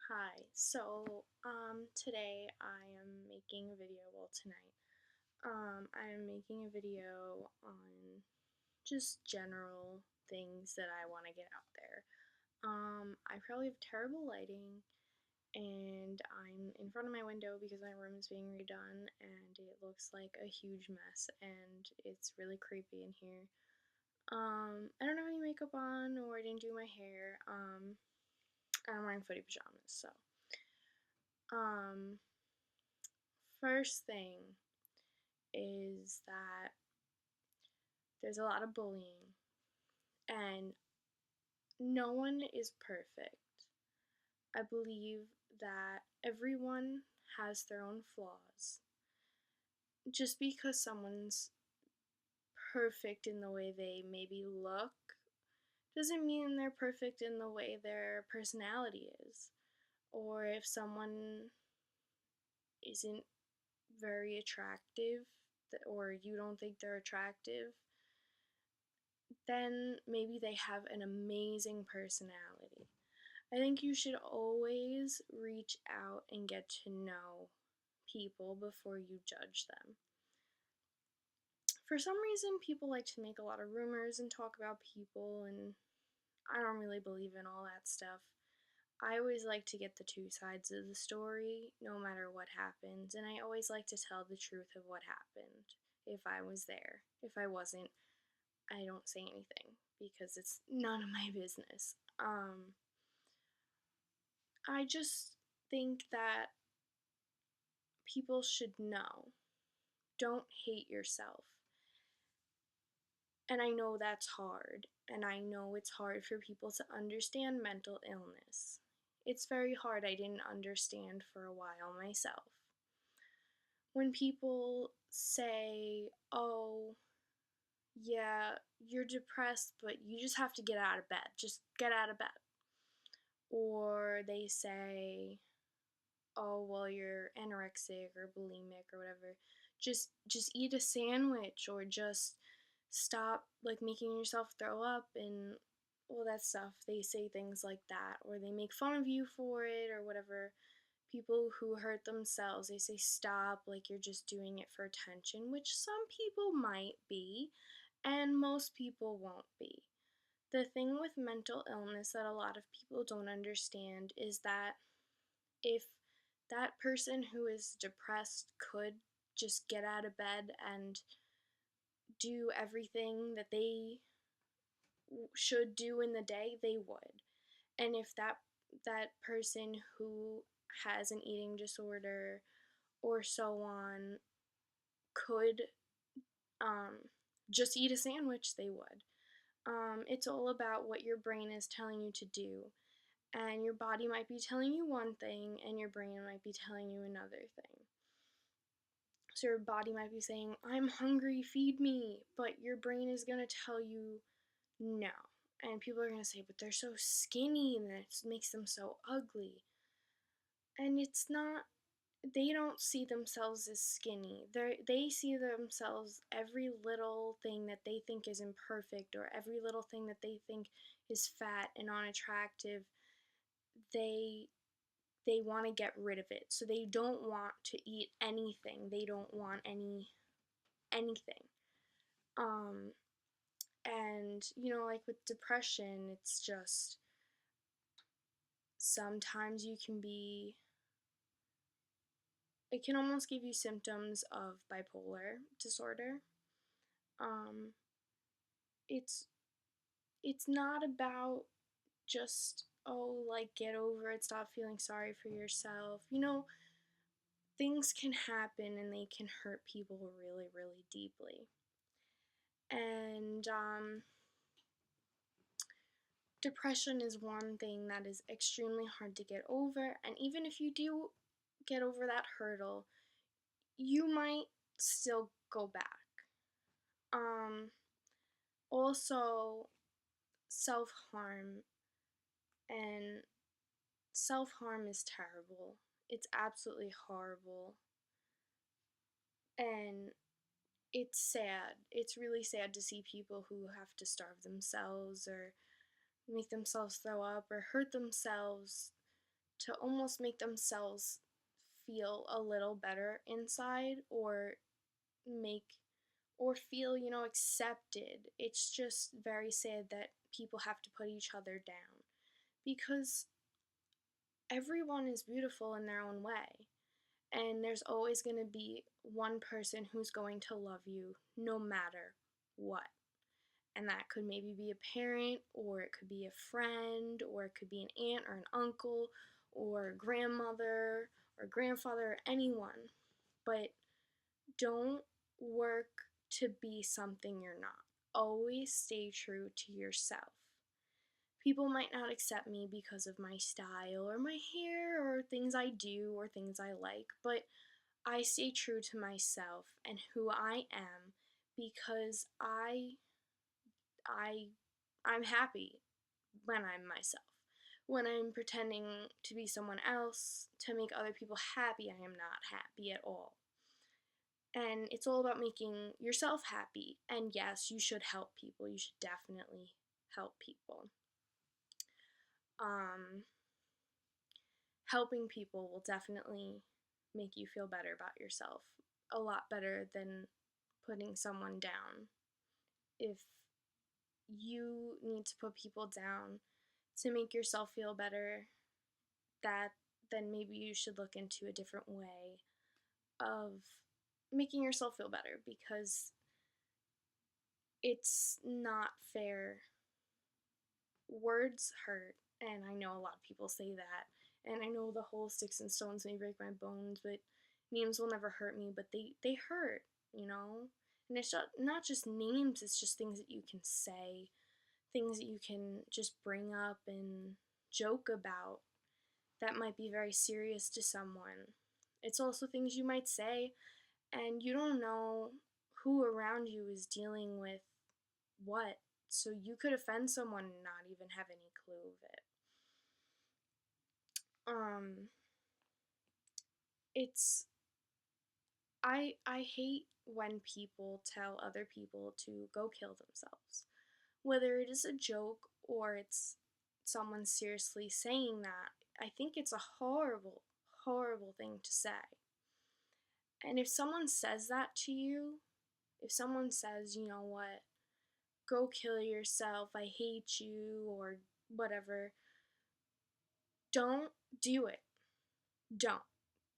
Hi. Today I am making a video, tonight. I am making a video on just general things that I want to get out there. I probably have terrible lighting, and I'm in front of my window because my room is being redone, and it looks like a huge mess, and it's really creepy in here. I don't have any makeup on, or I didn't do my hair. I'm wearing footy pajamas, so. Um, First thing is that there's a lot of bullying, and no one is perfect. I believe that everyone has their own flaws. Just because someone's perfect in the way they maybe look doesn't mean they're perfect in the way their personality is. Or if someone isn't very attractive, or you don't think they're attractive, then maybe they have an amazing personality. I think you should always reach out and get to know people before you judge them. For some reason, people like to make a lot of rumors and talk about people, and I don't really believe in all that stuff. I always like to get the two sides of the story, no matter what happens, and I always like to tell the truth of what happened if I was there. If I wasn't, I don't say anything because it's none of my business. I just think that people should know. Don't hate yourself. And I know that's hard, and I know it's hard for people to understand mental illness. It's very hard. I didn't understand for a while myself. When people say, oh, yeah, you're depressed, but you just have to get out of bed. Just get out of bed. Or they say, oh, well, you're anorexic or bulimic or whatever. Just eat a sandwich, or just stop like making yourself throw up and all that stuff. They say things like that, or they make fun of you for it or whatever. People who hurt themselves, they say stop, like you're just doing it for attention, which some people might be, and most people won't be. The thing with mental illness that a lot of people don't understand is that if that person who is depressed could just get out of bed and do everything that they should do in the day, they would. And if that person who has an eating disorder or so on could just eat a sandwich, they would. It's all about what your brain is telling you to do. And your body might be telling you one thing, and your brain might be telling you another thing. So your body might be saying, I'm hungry, feed me, but your brain is going to tell you no. And people are going to say, but they're so skinny, and it makes them so ugly. And it's not, they don't see themselves as skinny. They see themselves, every little thing that they think is imperfect, or every little thing that they think is fat and unattractive, they want to get rid of it. So they don't want to eat anything. They don't want anything. And like with depression, it's just sometimes it can almost give you symptoms of bipolar disorder. Um, it's it's not about just, oh, like, get over it, stop feeling sorry for yourself. Things can happen and they can hurt people really, really deeply. And depression is one thing that is extremely hard to get over. And even if you do get over that hurdle, you might still go back. Also, self-harm. And self-harm is terrible. It's absolutely horrible. And it's sad. It's really sad to see people who have to starve themselves or make themselves throw up or hurt themselves to almost make themselves feel a little better inside, or make or feel, accepted. It's just very sad that people have to put each other down, because everyone is beautiful in their own way. And there's always going to be one person who's going to love you no matter what. And that could maybe be a parent, or it could be a friend, or it could be an aunt or an uncle, or a grandmother or grandfather, or anyone. But don't work to be something you're not. Always stay true to yourself. People might not accept me because of my style or my hair or things I do or things I like, but I stay true to myself and who I am, because I I'm happy when I'm myself. When I'm pretending to be someone else to make other people happy, I am not happy at all. And it's all about making yourself happy. And yes, you should help people. You should definitely help people. Um, Helping people will definitely make you feel better about yourself. A lot better than putting someone down. If you need to put people down to make yourself feel better, that then maybe you should look into a different way of making yourself feel better, because it's not fair. Words hurt, and I know a lot of people say that, and I know the whole sticks and stones may break my bones, but names will never hurt me, but they hurt, And it's not just names, it's just things that you can say, things that you can just bring up and joke about that might be very serious to someone. It's also things you might say, and you don't know who around you is dealing with what. So you could offend someone and not even have any clue of it. It's I hate when people tell other people to go kill themselves. Whether it is a joke or it's someone seriously saying that, I think it's a horrible, horrible thing to say. And if someone says that to you, if someone says, you know what, go kill yourself, I hate you, or whatever, don't do it. Don't.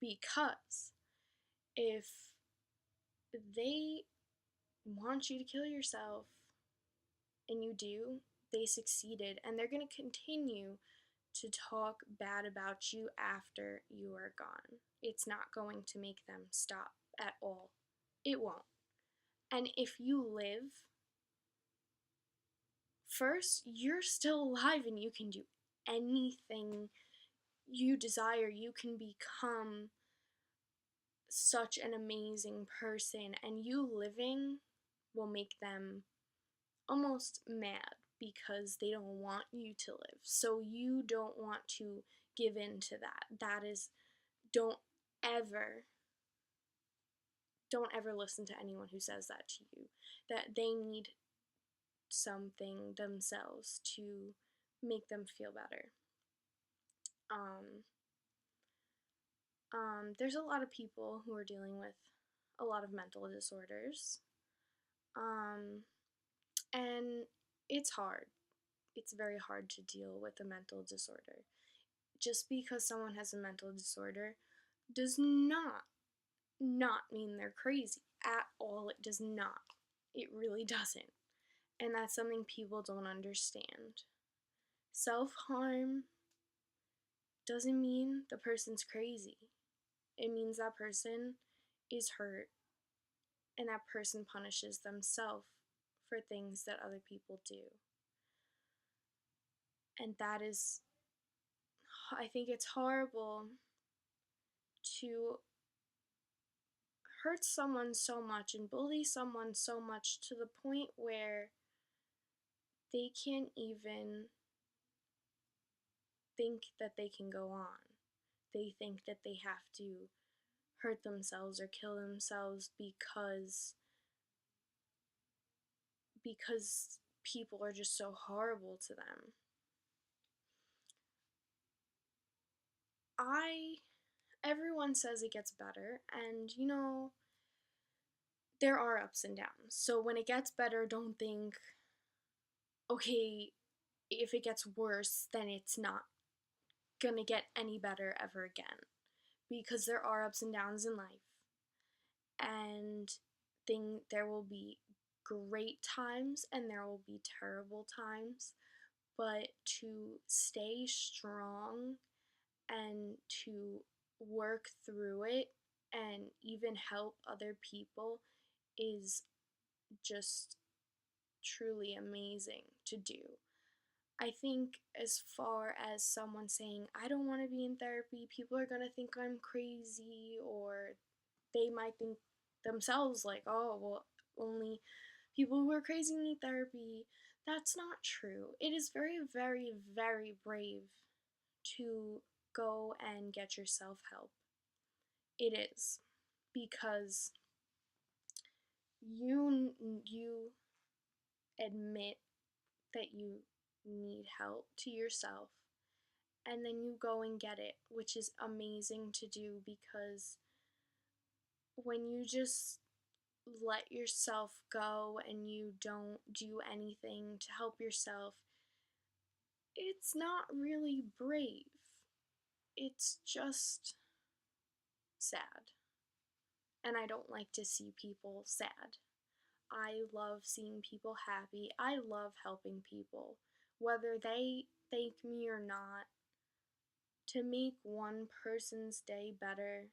Because if they want you to kill yourself and you do, they succeeded, and they're going to continue to talk bad about you after you are gone. It's not going to make them stop at all. It won't. And if you live, first, you're still alive and you can do anything you desire. You can become such an amazing person, and you living will make them almost mad because they don't want you to live. So you don't want to give in to that. That is, don't ever don't ever listen to anyone who says that to you, that they need something themselves to make them feel better. There's a lot of people who are dealing with a lot of mental disorders, and it's hard. It's very hard to deal with a mental disorder. Just because someone has a mental disorder does not mean they're crazy at all. It does not. It really doesn't. And that's something people don't understand. Self-harm doesn't mean the person's crazy. It means that person is hurt, and that person punishes themselves for things that other people do. And that is, I think it's horrible to hurt someone so much and bully someone so much to the point where they can't even think that they can go on. They think that they have to hurt themselves or kill themselves because people are just so horrible to them. I everyone says it gets better, and there are ups and downs. So when it gets better, don't think, okay, if it gets worse, then it's not gonna get any better ever again. Because there are ups and downs in life, and there will be great times and there will be terrible times, but to stay strong and to work through it and even help other people is just truly amazing to do. I think as far as someone saying, I don't want to be in therapy, people are going to think I'm crazy, or they might think themselves like, oh, well, only people who are crazy need therapy. That's not true. It is very, very, very brave to go and get yourself help. It is, because you admit that you need help to yourself, and then you go and get it, which is amazing to do, because when you just let yourself go and you don't do anything to help yourself, it's not really brave. It's just sad. And I don't like to see people sad. I love seeing people happy. I love helping people, whether they thank me or not, to make one person's day better.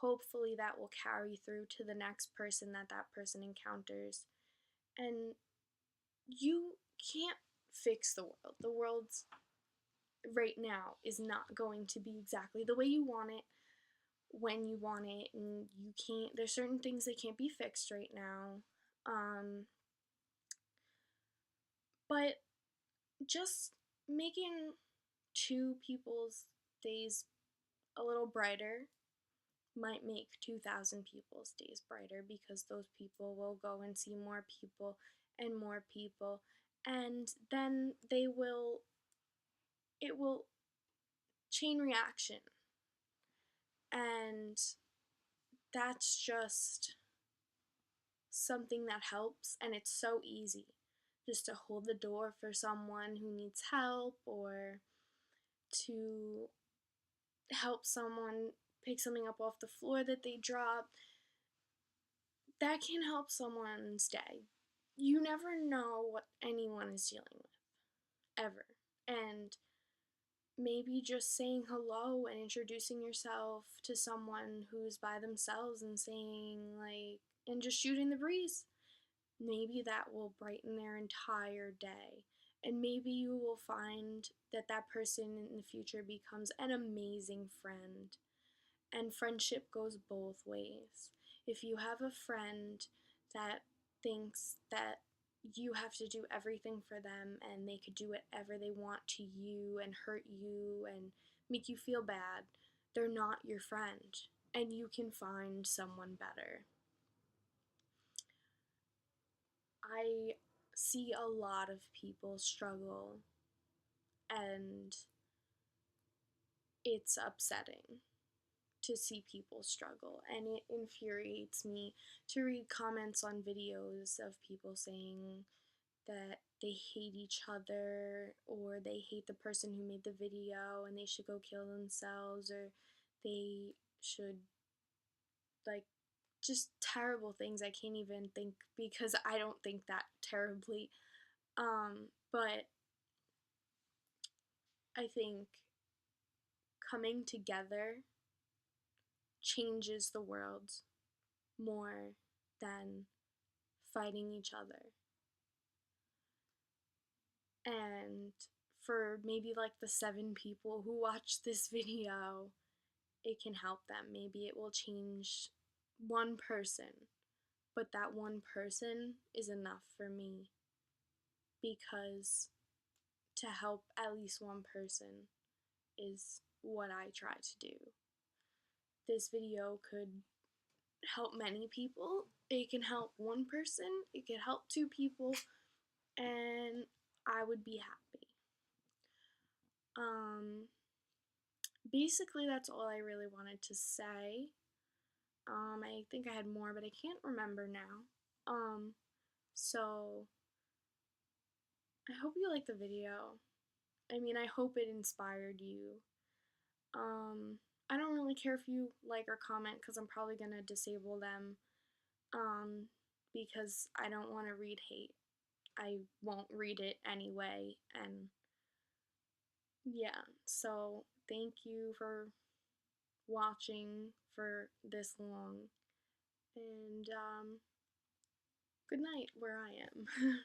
Hopefully, that will carry through to the next person that person encounters. And you can't fix the world. The world's right now is not going to be exactly the way you want it, when you want it, and there's certain things that can't be fixed right now. But just making two people's days a little brighter might make 2,000 people's days brighter, because those people will go and see more people and more people, and then it will chain reaction. And that's just something that helps, and it's so easy just to hold the door for someone who needs help, or to help someone pick something up off the floor that they dropped. That can help someone's day. You never know what anyone is dealing with, ever. And maybe just saying hello and introducing yourself to someone who's by themselves and saying, like, and just shooting the breeze, maybe that will brighten their entire day. And maybe you will find that person in the future becomes an amazing friend. And friendship goes both ways. If you have a friend that thinks that you have to do everything for them and they could do whatever they want to you and hurt you and make you feel bad, they're not your friend, and you can find someone better. I see a lot of people struggle, and it's upsetting to see people struggle, and it infuriates me to read comments on videos of people saying that they hate each other, or they hate the person who made the video and they should go kill themselves, or they should, like, just terrible things I can't even think, because I don't think that terribly. But I think coming together changes the world more than fighting each other. And for maybe like the 7 people who watch this video, it can help them. Maybe it will change one person, but that one person is enough for me, because to help at least one person is what I try to do. This video could help many people. It can help one person, it could help 2 people, and I would be happy. basically, that's all I really wanted to say. I think I had more, but I can't remember now. So I hope you liked the video. I mean, I hope it inspired you. Um, I don't really care if you like or comment because I'm probably gonna disable them. Um, because I don't want to read hate. I won't read it anyway, and yeah, so thank you for watching for this long, and good night where I am.